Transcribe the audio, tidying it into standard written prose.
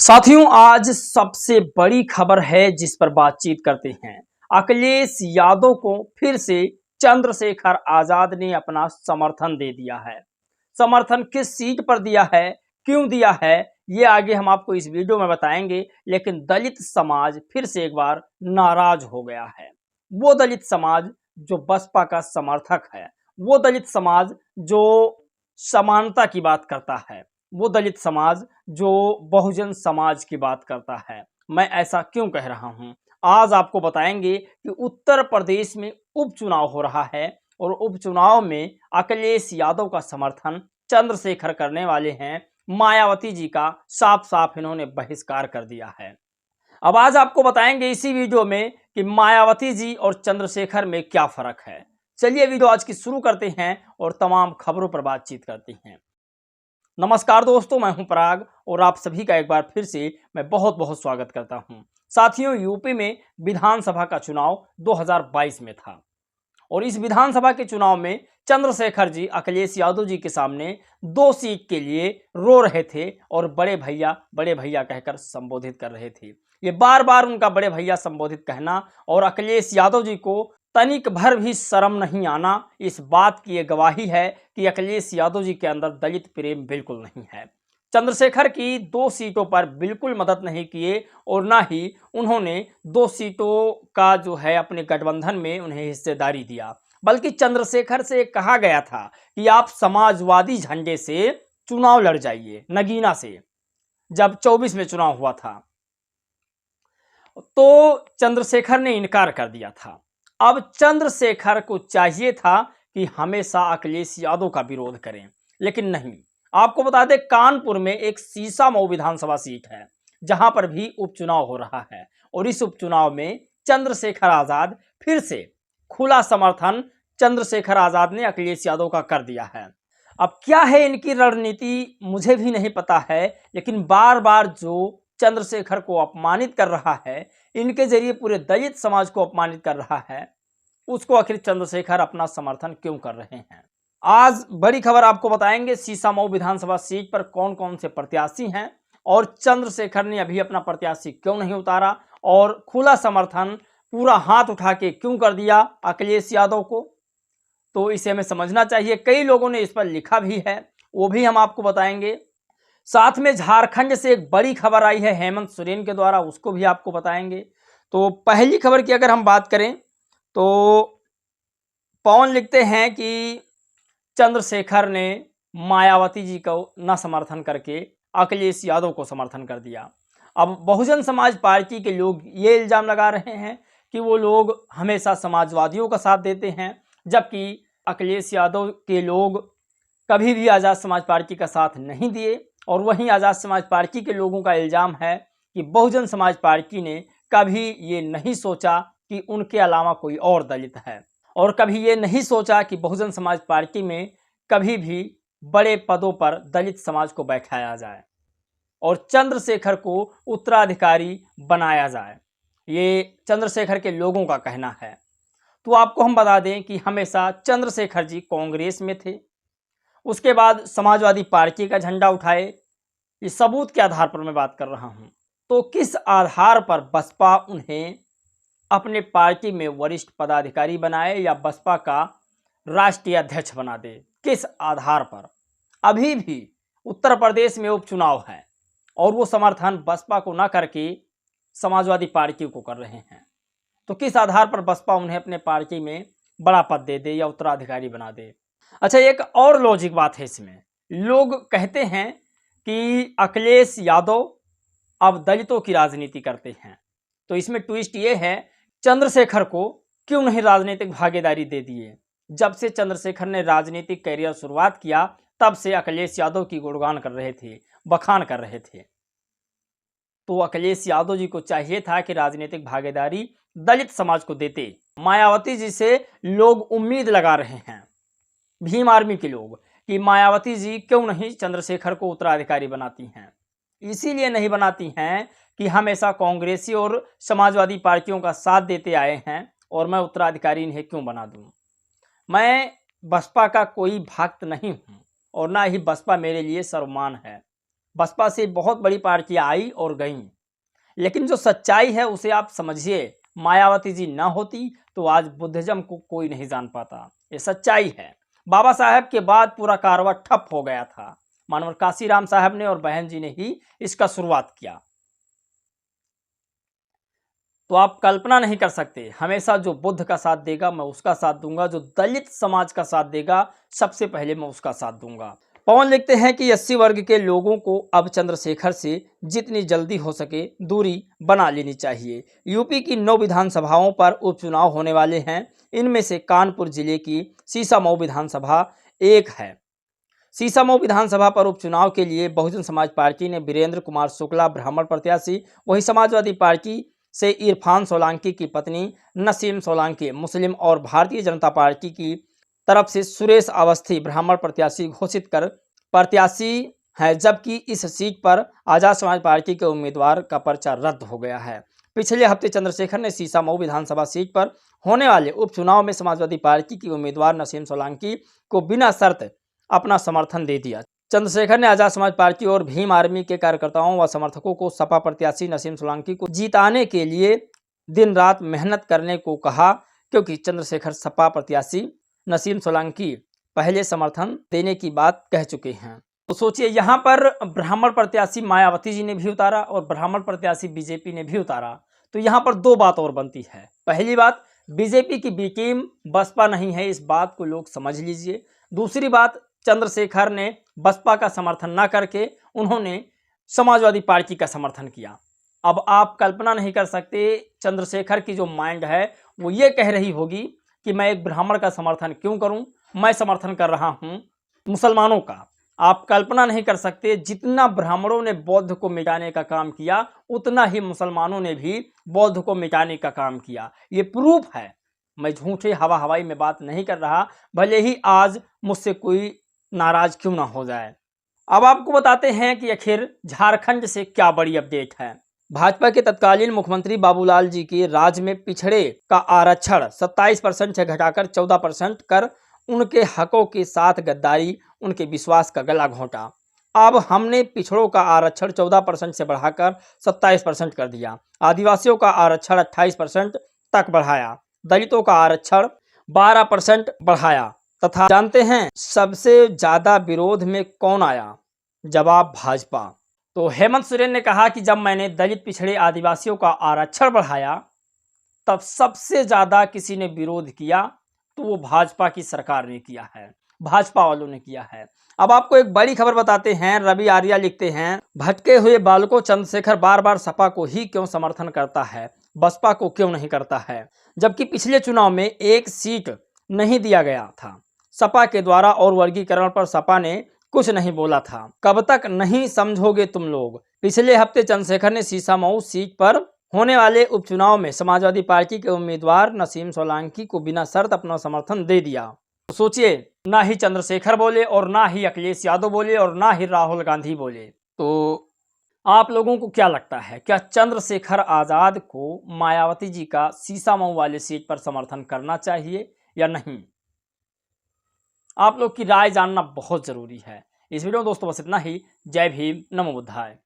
साथियों, आज सबसे बड़ी खबर है जिस पर बातचीत करते हैं। अखिलेश यादव को फिर से चंद्रशेखर आजाद ने अपना समर्थन दे दिया है। समर्थन किस सीट पर दिया है, क्यों दिया है, ये आगे हम आपको इस वीडियो में बताएंगे। लेकिन दलित समाज फिर से एक बार नाराज हो गया है। वो दलित समाज जो बसपा का समर्थक है, वो दलित समाज जो समानता की बात करता है, वो दलित समाज जो बहुजन समाज की बात करता है। मैं ऐसा क्यों कह रहा हूं, आज आपको बताएंगे कि उत्तर प्रदेश में उपचुनाव हो रहा है और उपचुनाव में अखिलेश यादव का समर्थन चंद्रशेखर करने वाले हैं। मायावती जी का साफ साफ इन्होंने बहिष्कार कर दिया है। अब आज आपको बताएंगे इसी वीडियो में कि मायावती जी और चंद्रशेखर में क्या फर्क है। चलिए वीडियो आज की शुरू करते हैं और तमाम खबरों पर बातचीत करते हैं। नमस्कार दोस्तों, मैं हूं पराग और आप सभी का एक बार फिर से मैं बहुत बहुत स्वागत करता हूं। साथियों, यूपी में विधानसभा का चुनाव 2022 में था और इस विधानसभा के चुनाव में चंद्रशेखर जी अखिलेश यादव जी के सामने 2 सीट के लिए रो रहे थे और बड़े भैया कहकर संबोधित कर रहे थे। ये बार बार उनका बड़े भैया संबोधित कहना और अखिलेश यादव जी को तनिक भर भी शर्म नहीं आना, इस बात की ये गवाही है कि अखिलेश यादव जी के अंदर दलित प्रेम बिल्कुल नहीं है। चंद्रशेखर की 2 सीटों पर बिल्कुल मदद नहीं किए और ना ही उन्होंने 2 सीटों का जो है अपने गठबंधन में उन्हें हिस्सेदारी दिया, बल्कि चंद्रशेखर से कहा गया था कि आप समाजवादी झंडे से चुनाव लड़ जाइए, नगीना से। जब 24 में चुनाव हुआ था तो चंद्रशेखर ने इनकार कर दिया था। अब चंद्रशेखर को चाहिए था कि हमेशा अखिलेश यादव का विरोध करें, लेकिन नहीं। आपको बता दें, कानपुर में एक सीसामऊ विधानसभा सीट है जहां पर भी उपचुनाव हो रहा है और इस उपचुनाव में चंद्रशेखर आजाद फिर से खुला समर्थन चंद्रशेखर आजाद ने अखिलेश यादव का कर दिया है। अब क्या है इनकी रणनीति मुझे भी नहीं पता है, लेकिन बार बार जो चंद्रशेखर को अपमानित कर रहा है, इनके जरिए पूरे दलित समाज को अपमानित कर रहा है, उसको आखिर चंद्रशेखर अपना समर्थन क्यों कर रहे हैं। आज बड़ी खबर आपको बताएंगे, सीसामऊ विधानसभा सीट पर कौन कौन से प्रत्याशी हैं और चंद्रशेखर ने अभी अपना प्रत्याशी क्यों नहीं उतारा और खुला समर्थन पूरा हाथ उठा के क्यों कर दिया अखिलेश यादव को। तो इसे हमें समझना चाहिए। कई लोगों ने इस पर लिखा भी है, वो भी हम आपको बताएंगे। साथ में झारखंड से एक बड़ी खबर आई है हेमंत सोरेन के द्वारा, उसको भी आपको बताएंगे। तो पहली खबर की अगर हम बात करें तो पवन लिखते हैं कि चंद्रशेखर ने मायावती जी को न समर्थन करके अखिलेश यादव को समर्थन कर दिया। अब बहुजन समाज पार्टी के लोग ये इल्जाम लगा रहे हैं कि वो लोग हमेशा समाजवादियों का साथ देते हैं, जबकि अखिलेश यादव के लोग कभी भी आज़ाद समाज पार्टी का साथ नहीं दिए। और वहीं आज़ाद समाज पार्टी के लोगों का इल्जाम है कि बहुजन समाज पार्टी ने कभी ये नहीं सोचा कि उनके अलावा कोई और दलित है और कभी ये नहीं सोचा कि बहुजन समाज पार्टी में कभी भी बड़े पदों पर दलित समाज को बैठाया जाए और चंद्रशेखर को उत्तराधिकारी बनाया जाए। ये चंद्रशेखर के लोगों का कहना है। तो आपको हम बता दें कि हमेशा चंद्रशेखर जी कांग्रेस में थे, उसके बाद समाजवादी पार्टी का झंडा उठाए। इस सबूत के आधार पर मैं बात कर रहा हूं। तो किस आधार पर बसपा उन्हें अपने पार्टी में वरिष्ठ पदाधिकारी बनाए या बसपा का राष्ट्रीय अध्यक्ष बना दे, किस आधार पर। अभी भी उत्तर प्रदेश में उपचुनाव है और वो समर्थन बसपा को ना करके समाजवादी पार्टी को कर रहे हैं। तो किस आधार पर बसपा उन्हें अपने पार्टी में बड़ा पद दे दे या उत्तराधिकारी बना दे। अच्छा, एक और लॉजिक बात है इसमें। लोग कहते हैं कि अखिलेश यादव अब दलितों की राजनीति करते हैं, तो इसमें ट्विस्ट ये है, चंद्रशेखर को क्यों नहीं राजनीतिक भागीदारी दे दिए। जब से चंद्रशेखर ने राजनीतिक कैरियर शुरुआत किया तब से अखिलेश यादव की गुणगान कर रहे थे, बखान कर रहे थे। तो अखिलेश यादव जी को चाहिए था कि राजनीतिक भागीदारी दलित समाज को देते। मायावती जी से लोग उम्मीद लगा रहे हैं, भीम आर्मी के लोग, कि मायावती जी क्यों नहीं चंद्रशेखर को उत्तराधिकारी बनाती हैं। इसीलिए नहीं बनाती हैं कि हमेशा कांग्रेसी और समाजवादी पार्टियों का साथ देते आए हैं और मैं उत्तराधिकारी इन्हें क्यों बना दूं। मैं बसपा का कोई भक्त नहीं हूं और ना ही बसपा मेरे लिए सर्वमान है। बसपा से बहुत बड़ी पार्टियां आई और गईं, लेकिन जो सच्चाई है उसे आप समझिए। मायावती जी ना होती तो आज बुद्धिज्म को कोई नहीं जान पाता, ये सच्चाई है। बाबा साहब के बाद पूरा कारवां ठप हो गया था। मानवर काशीराम साहब ने और बहन जी ने ही इसका शुरुआत किया। तो आप कल्पना नहीं कर सकते, हमेशा जो बुद्ध का साथ देगा मैं उसका साथ दूंगा, जो दलित समाज का साथ देगा सबसे पहले मैं उसका साथ दूंगा। पवन लिखते हैं कि 80 वर्ग के लोगों को अब चंद्रशेखर से जितनी जल्दी हो सके दूरी बना लेनी चाहिए। यूपी की 9 विधानसभाओं पर उपचुनाव होने वाले हैं। इनमें से कानपुर जिले की सीसामऊ विधानसभा एक है। सीसामऊ विधानसभा पर उपचुनाव के लिए बहुजन समाज पार्टी ने वीरेंद्र कुमार शुक्ला ब्राह्मण प्रत्याशी, वहीं समाजवादी पार्टी से इरफान सोलंकी की पत्नी नसीम सोलंकी मुस्लिम और भारतीय जनता पार्टी की तरफ से सुरेश अवस्थी ब्राह्मण प्रत्याशी घोषित कर प्रत्याशी है, जबकि इस सीट पर आजाद समाज पार्टी के उम्मीदवार का पर्चा रद्द हो गया है। पिछले हफ्ते चंद्रशेखर ने सीसामऊ विधानसभा सीट पर होने वाले उपचुनाव में समाजवादी पार्टी की उम्मीदवार नसीम सोलंकी को बिना शर्त अपना समर्थन दे दिया। चंद्रशेखर ने आजाद समाज पार्टी और भीम आर्मी के कार्यकर्ताओं व समर्थकों को सपा प्रत्याशी नसीम सोलंकी को जीताने के लिए दिन रात मेहनत करने को कहा, क्योंकि चंद्रशेखर सपा प्रत्याशी नसीम सोलंकी पहले समर्थन देने की बात कह चुके हैं। तो सोचिए, यहाँ पर ब्राह्मण प्रत्याशी मायावती जी ने भी उतारा और ब्राह्मण प्रत्याशी बीजेपी ने भी उतारा। तो यहाँ पर दो बात और बनती है। पहली बात, बीजेपी की बी टीम बसपा नहीं है, इस बात को लोग समझ लीजिए। दूसरी बात, चंद्रशेखर ने बसपा का समर्थन ना करके उन्होंने समाजवादी पार्टी का समर्थन किया। अब आप कल्पना नहीं कर सकते चंद्रशेखर की जो माइंड है वो ये कह रही होगी कि मैं एक ब्राह्मण का समर्थन क्यों करूं, मैं समर्थन कर रहा हूं मुसलमानों का। आप कल्पना नहीं कर सकते, जितना ब्राह्मणों ने बौद्ध को मिटाने का काम किया उतना ही मुसलमानों ने भी बौद्ध को मिटाने का काम किया। ये प्रूफ है। मैं झूठे हवा हवाई में बात नहीं कर रहा, भले ही आज मुझसे कोई नाराज क्यों ना हो जाए। अब आपको बताते हैं कि आखिर झारखंड से क्या बड़ी अपडेट है। भाजपा के तत्कालीन मुख्यमंत्री बाबूलाल जी के राज्य में पिछड़े का आरक्षण 27% से घटाकर 14% कर उनके हकों के साथ गद्दारी, उनके विश्वास का गला घोंटा। अब हमने पिछड़ों का आरक्षण 14% से बढ़ाकर 27% कर दिया, आदिवासियों का आरक्षण 28% तक बढ़ाया, दलितों का आरक्षण 12% बढ़ाया। तथा जानते हैं सबसे ज्यादा विरोध में कौन आया? जवाब, भाजपा। तो हेमंत सोरेन ने कहा कि जब मैंने दलित पिछड़े आदिवासियों का आरक्षण बढ़ाया तब सबसे ज्यादा किसी ने विरोध किया तो वो भाजपा की सरकार ने किया है, भाजपा वालों ने किया है। अब आपको एक बड़ी खबर बताते हैं। रवि आर्या लिखते हैं, भटके हुए बालकों, चंद्रशेखर बार बार सपा को ही क्यों समर्थन करता है, बसपा को क्यों नहीं करता है, जबकि पिछले चुनाव में एक सीट नहीं दिया गया था सपा के द्वारा और वर्गीकरण पर सपा ने कुछ नहीं बोला था। कब तक नहीं समझोगे तुम लोग। पिछले हफ्ते चंद्रशेखर ने सीसामऊ सीट पर होने वाले उपचुनाव में समाजवादी पार्टी के उम्मीदवार नसीम सोलंकी को बिना शर्त अपना समर्थन दे दिया। तो सोचिए, ना ही चंद्रशेखर बोले और ना ही अखिलेश यादव बोले और ना ही राहुल गांधी बोले। तो आप लोगों को क्या लगता है, क्या चंद्रशेखर आजाद को मायावती जी का सीसामऊ वाले सीट पर समर्थन करना चाहिए या नहीं? आप लोग की राय जानना बहुत जरूरी है। इस वीडियो में दोस्तों बस इतना ही। जय भीम, नमो बुद्धाय।